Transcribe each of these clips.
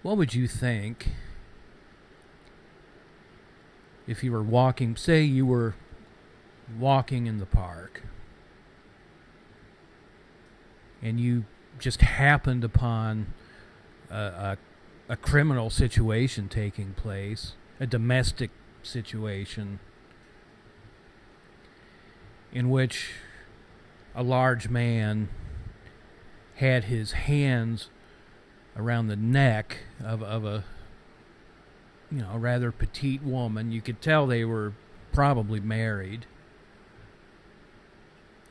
What would you think if you were walking, say you were walking in the park, and you just happened upon a criminal situation taking place, a domestic situation in which a large man had his hands around the neck of a rather petite woman. You could tell they were probably married.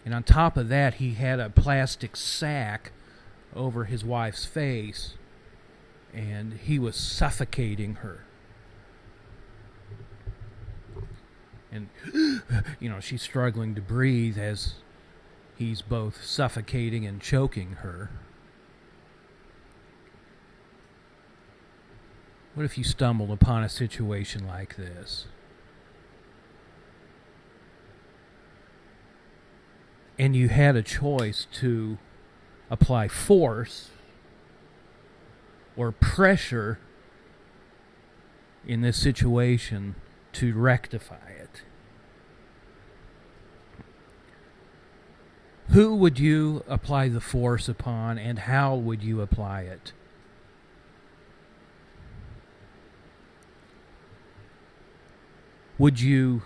And on top of that, he had a plastic sack over his wife's face, and he was suffocating her. And, she's struggling to breathe as he's both suffocating and choking her. What if you stumbled upon a situation like this? And you had a choice to apply force or pressure in this situation to rectify it. Who would you apply the force upon, and how would you apply it? Would you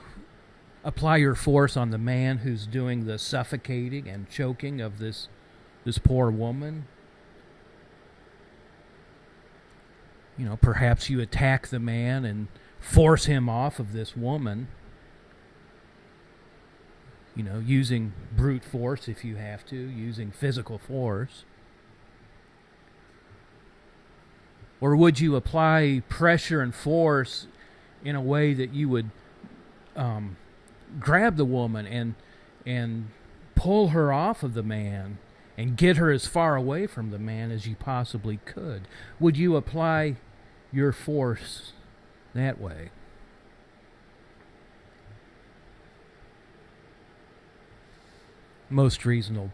apply your force on the man who's doing the suffocating and choking of this poor woman? Perhaps you attack the man and force him off of this woman, using brute force if you have to, using physical force. Or would you apply pressure and force in a way that you would grab the woman and pull her off of the man and get her as far away from the man as you possibly could? Would you apply your force that way? Most reasonable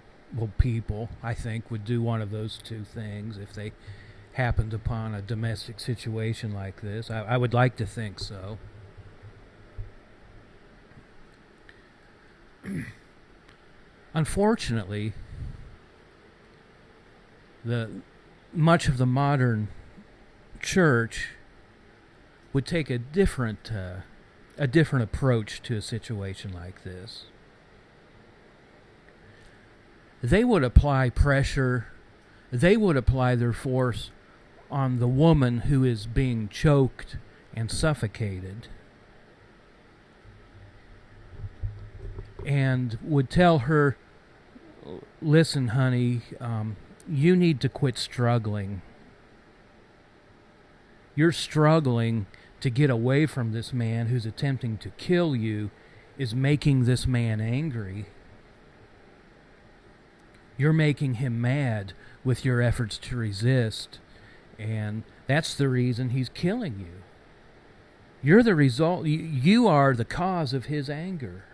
people, I think, would do one of those two things if they happened upon a domestic situation like this. I would like to think so. Unfortunately, much of the modern church would take a different approach to a situation like this. They would apply pressure, they would apply their force on the woman who is being choked and suffocated, and would tell her, listen, honey, you need to quit struggling. You're struggling to get away from this man who's attempting to kill you, is making this man angry. You're making him mad with your efforts to resist, and that's the reason he's killing you. You're the result. You are the cause of his anger.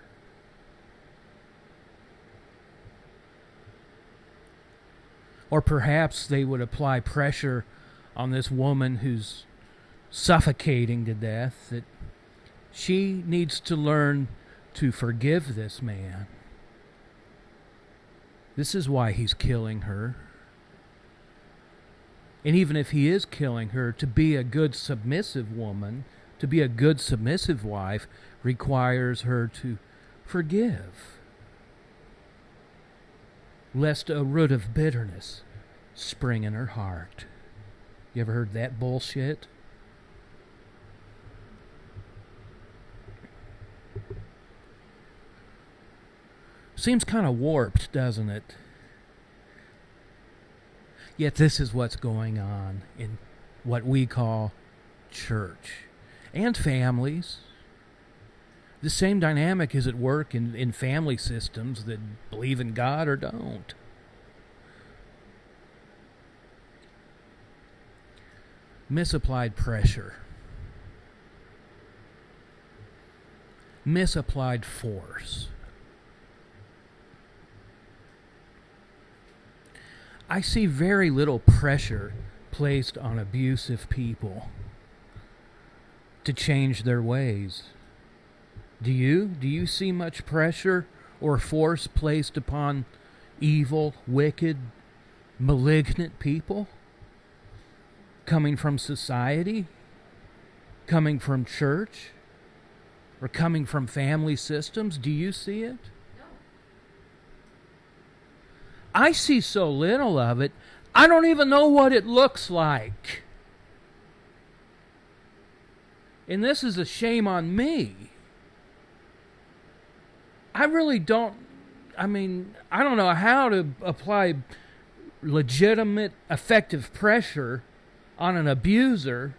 Or perhaps they would apply pressure on this woman who's suffocating to death, that she needs to learn to forgive this man. This is why he's killing her. And even if he is killing her, to be a good submissive woman, to be a good submissive wife, requires her to forgive, lest a root of bitterness spring in her heart. You ever heard that bullshit? Seems kind of warped, doesn't it? Yet this is what's going on in what we call church and families. The same dynamic is at work in family systems that believe in God or don't. Misapplied pressure. Misapplied force. I see very little pressure placed on abusive people to change their ways. Do you? Do you see much pressure or force placed upon evil, wicked, malignant people? Coming from society? Coming from church? Or coming from family systems? Do you see it? No. I see so little of it, I don't even know what it looks like. And this is a shame on me. I really don't, I don't know how to apply legitimate, effective pressure on an abuser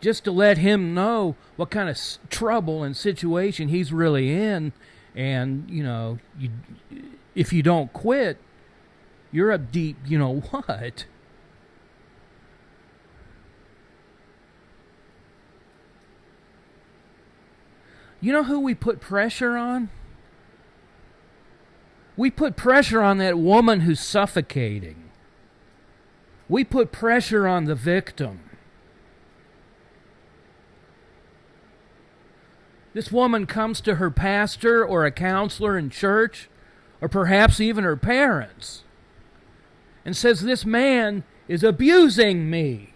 just to let him know what kind of trouble and situation he's really in. And, if you don't quit, you're a deep, what? You know who we put pressure on? We put pressure on that woman who's suffocating. We put pressure on the victim. This woman comes to her pastor or a counselor in church, or perhaps even her parents, and says, "This man is abusing me."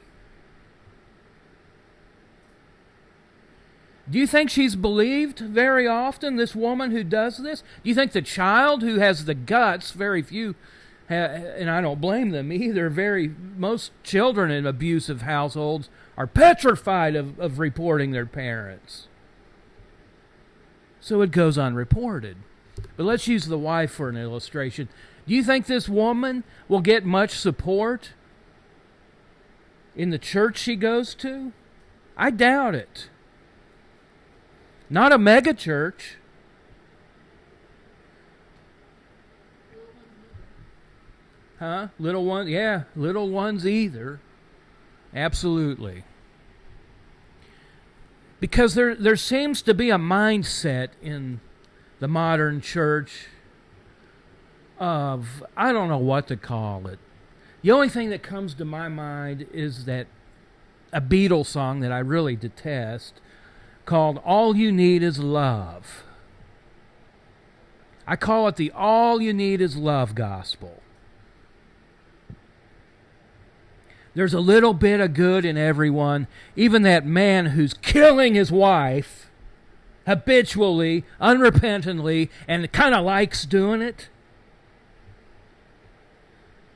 Do you think she's believed very often, this woman who does this? Do you think the child who has the guts, very few, and I don't blame them either, most children in abusive households are petrified of reporting their parents. So it goes unreported. But let's use the wife for an illustration. Do you think this woman will get much support in the church she goes to? I doubt it. Not a mega church. Huh? Little ones? Yeah, little ones either. Absolutely. Because there seems to be a mindset in the modern church of, I don't know what to call it. The only thing that comes to my mind is a Beatles song that I really detest, called "All You Need Is Love." I call it the "All You Need Is Love" gospel. There's a little bit of good in everyone. Even that man who's killing his wife habitually, unrepentantly, and kind of likes doing it,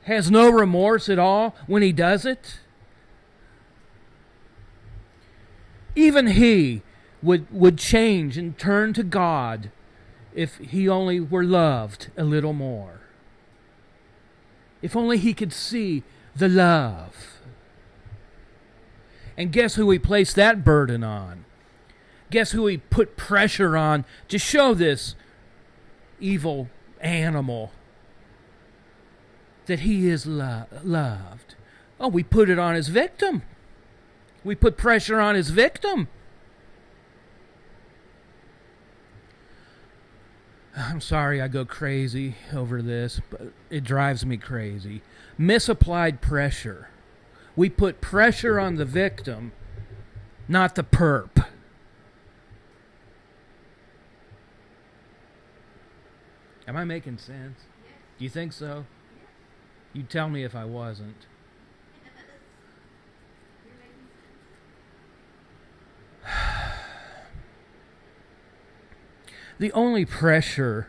has no remorse at all when he does it. Even he would change and turn to God if he only were loved a little more. If only he could see the love. And guess who he placed that burden on? Guess who he put pressure on to show this evil animal that he is loved? Oh, we put it on his victim. We put pressure on his victim. I'm sorry I go crazy over this, but it drives me crazy. Misapplied pressure. We put pressure on the victim, not the perp. Am I making sense? Do you think so? You tell me if I wasn't. The only pressure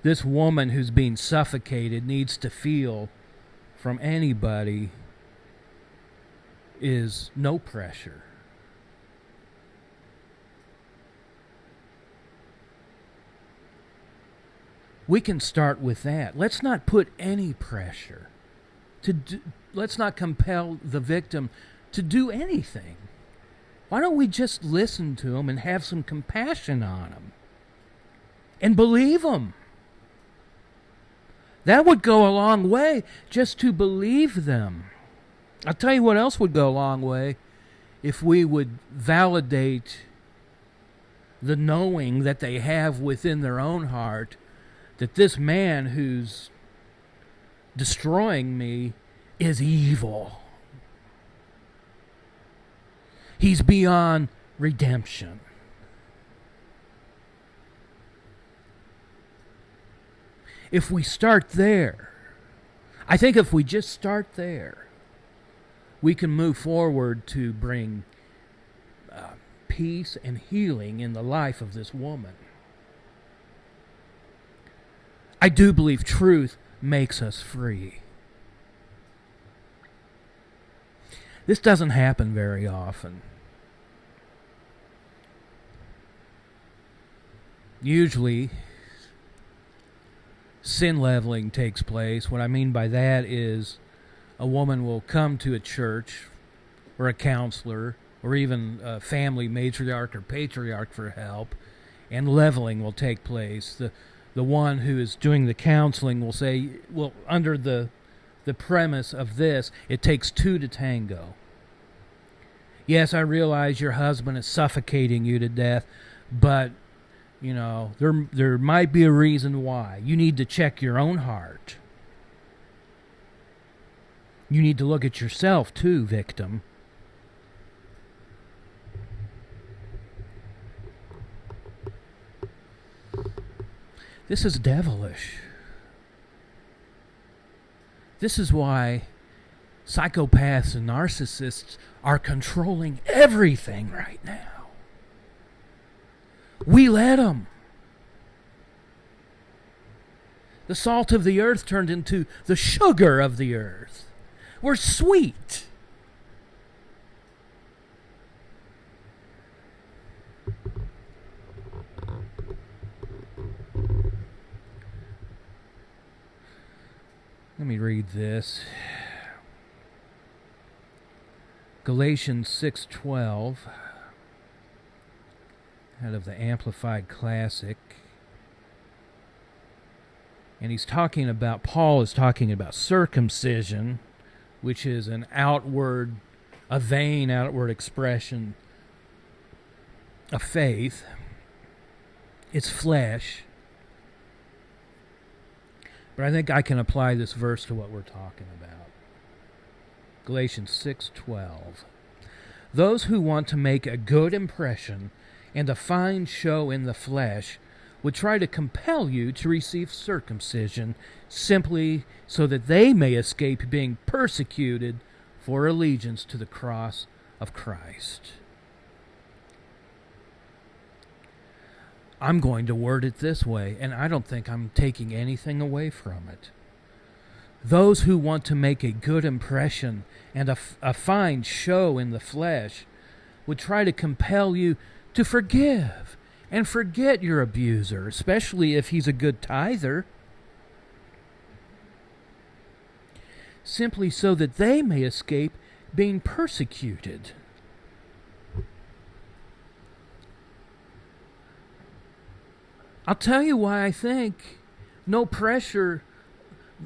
this woman who's being suffocated needs to feel from anybody is no pressure. We can start with that. Let's not put any pressure. Let's not compel the victim to do anything. Why don't we just listen to them and have some compassion on them? And believe them. That would go a long way, just to believe them. I'll tell you what else would go a long way, if we would validate the knowing that they have within their own heart that this man who's destroying me is evil. He's beyond redemption. If we start there, I think if we just start there, we can move forward to bring peace and healing in the life of this woman. I do believe truth makes us free. This doesn't happen very often. Usually, sin leveling takes place. What I mean by that is a woman will come to a church or a counselor or even a family matriarch or patriarch for help, and leveling will take place. The one who is doing the counseling will say, well, under the premise of this, it takes two to tango. Yes, I realize your husband is suffocating you to death, but, you know, there might be a reason why. You need to check your own heart. You need to look at yourself too, victim. This is devilish. This is why psychopaths and narcissists are controlling everything right now. We let them. The salt of the earth turned into the sugar of the earth. We're sweet. Let me read this. Galatians 6:12, out of the Amplified Classic. And Paul is talking about circumcision, which is a vain outward expression of faith. It's flesh. But I think I can apply this verse to what we're talking about. Galatians 6:12. Those who want to make a good impression and a fine show in the flesh would try to compel you to receive circumcision simply so that they may escape being persecuted for allegiance to the cross of Christ. I'm going to word it this way, and I don't think I'm taking anything away from it. Those who want to make a good impression and a fine show in the flesh would try to compel you to forgive and forget your abuser, especially if he's a good tither, simply so that they may escape being persecuted. I'll tell you why I think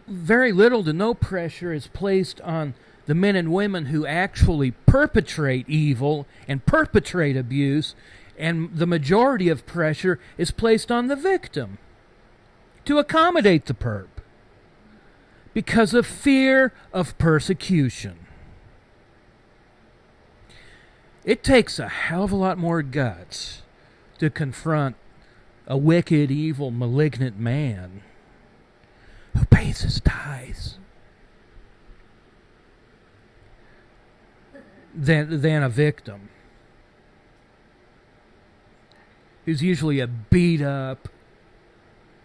very little to no pressure is placed on the men and women who actually perpetrate evil and perpetrate abuse, and the majority of pressure is placed on the victim to accommodate the perp because of fear of persecution. It takes a hell of a lot more guts to confront a wicked, evil, malignant man who pays his tithes than a victim who's usually a beat up,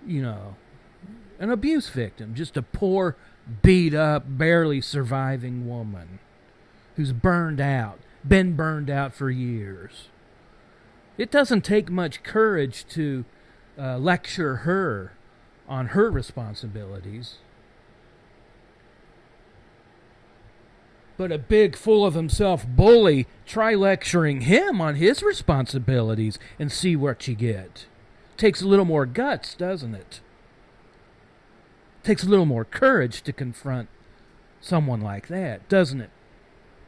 an abuse victim, just a poor, beat up, barely surviving woman who's been burned out for years. It doesn't take much courage to lecture her on her responsibilities. But a big, full of himself bully, try lecturing him on his responsibilities and see what you get. Takes a little more guts, doesn't it? Takes a little more courage to confront someone like that, doesn't it,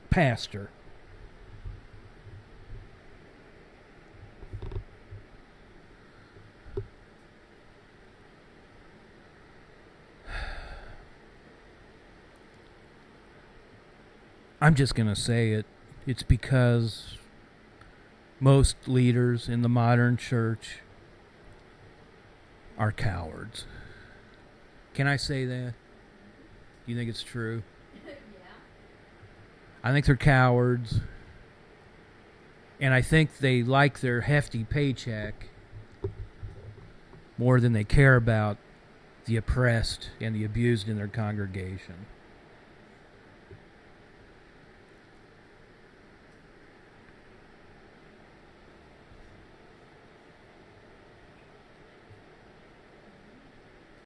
Pastor? I'm just going to say it. It's because most leaders in the modern church are cowards. Can I say that? Do you think it's true? Yeah. I think they're cowards. And I think they like their hefty paycheck more than they care about the oppressed and the abused in their congregation.